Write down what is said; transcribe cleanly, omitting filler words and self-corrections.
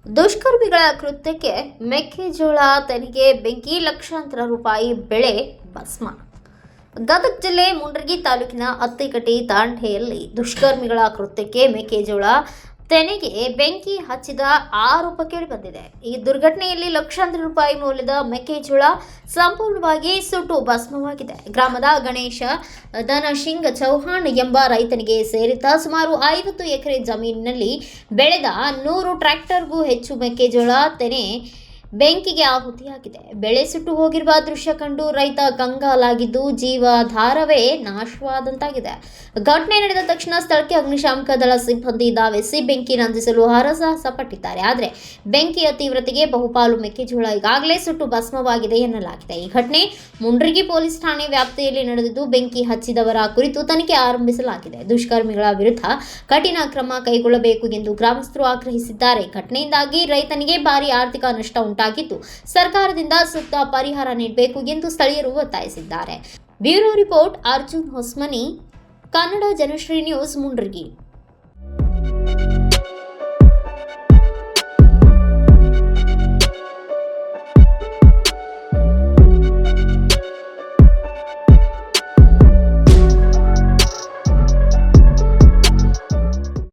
ದುಷ್ಕರ್ಮಿಗಳ ಕೃತ್ಯಕ್ಕೆ ಮೆಕ್ಕೆಜೋಳ ತೆನೆಗೆ ಬೆಂಕಿ, ಲಕ್ಷಾಂತರ ರೂಪಾಯಿ ಬೆಳೆ ಭಸ್ಮ. ಗದಗ ಜಿಲ್ಲೆ ಮುಂಡ್ರಗಿ ತಾಲೂಕಿನ ಅತ್ತಿಕಟ್ಟಿ ತಾಂಡೆಯಲ್ಲಿ ದುಷ್ಕರ್ಮಿಗಳ ಕೃತ್ಯಕ್ಕೆ ಮೆಕ್ಕೆಜೋಳ ತೆನೆಗೆ ಬೆಂಕಿ ಹಚ್ಚಿದ ಆರೋಪ ಕೇಳಿಬಂದಿದೆ. ಈ ದುರ್ಘಟನೆಯಲ್ಲಿ ಲಕ್ಷಾಂತರ ರೂಪಾಯಿ ಮೌಲ್ಯದ ಮೆಕ್ಕೆಜೋಳ ಸಂಪೂರ್ಣವಾಗಿ ಸುಟ್ಟು ಭಸ್ಮವಾಗಿದೆ. ಗ್ರಾಮದ ಗಣೇಶ ಧನಸಿಂಗ್ ಚೌಹಾಣ್ ಎಂಬ ರೈತನಿಗೆ ಸೇರಿದ ಸುಮಾರು 50 ಎಕರೆ ಜಮೀನಿನಲ್ಲಿ ಬೆಳೆದ 100 ಟ್ರ್ಯಾಕ್ಟರ್ಗೂ ಹೆಚ್ಚು ಮೆಕ್ಕೆಜೋಳ ತೆನೆ ಬೆಂಕಿಗೆ ಆಹುತಿಯಾಗಿದೆ. ಬೆಳೆ ಸುಟ್ಟು ಹೋಗಿರುವ ದೃಶ್ಯ ಕಂಡು ರೈತ ಕಂಗಾಲಾಗಿದ್ದು ಜೀವಾಧಾರವೇ ನಾಶವಾದಂತಾಗಿದೆ. ಘಟನೆ ನಡೆದ ತಕ್ಷಣ ಸ್ಥಳಕ್ಕೆ ಅಗ್ನಿಶಾಮಕ ದಳ ಸಿಬ್ಬಂದಿ ಧಾವಿಸಿ ಬೆಂಕಿ ನಂದಿಸಲು ಹರಸಾಹಸ ಪಟ್ಟಿದ್ದಾರೆ. ಆದರೆ ಬೆಂಕಿಯ ತೀವ್ರತೆಗೆ ಬಹುಪಾಲು ಮೆಕ್ಕೆಜೋಳ ಈಗಾಗಲೇ ಸುಟ್ಟು ಭಸ್ಮವಾಗಿದೆ ಎನ್ನಲಾಗಿದೆ. ಈ ಘಟನೆ ಮುಂಡ್ರಿಗಿ ಪೊಲೀಸ್ ಠಾಣೆ ವ್ಯಾಪ್ತಿಯಲ್ಲಿ ನಡೆದಿದ್ದು ಬೆಂಕಿ ಹಚ್ಚಿದವರ ಕುರಿತು ತನಿಖೆ ಆರಂಭಿಸಲಾಗಿದೆ. ದುಷ್ಕರ್ಮಿಗಳ ವಿರುದ್ಧ ಕಠಿಣ ಕ್ರಮ ಕೈಗೊಳ್ಳಬೇಕು ಎಂದು ಗ್ರಾಮಸ್ಥರು ಆಗ್ರಹಿಸಿದ್ದಾರೆ. ಘಟನೆಯಿಂದಾಗಿ ರೈತನಿಗೆ ಭಾರಿ ಆರ್ಥಿಕ ನಷ್ಟ ಉಂಟಾಗಿದ್ದು ಸರ್ಕಾರದಿಂದ ಸೂಕ್ತ ಪರಿಹಾರ ನೀಡಬೇಕು ಎಂದು ಸ್ಥಳೀಯರು ಒತ್ತಾಯಿಸಿದ್ದಾರೆ. Bureau report Arjun Hosmani, Kannada Janashree news, Mundrigi.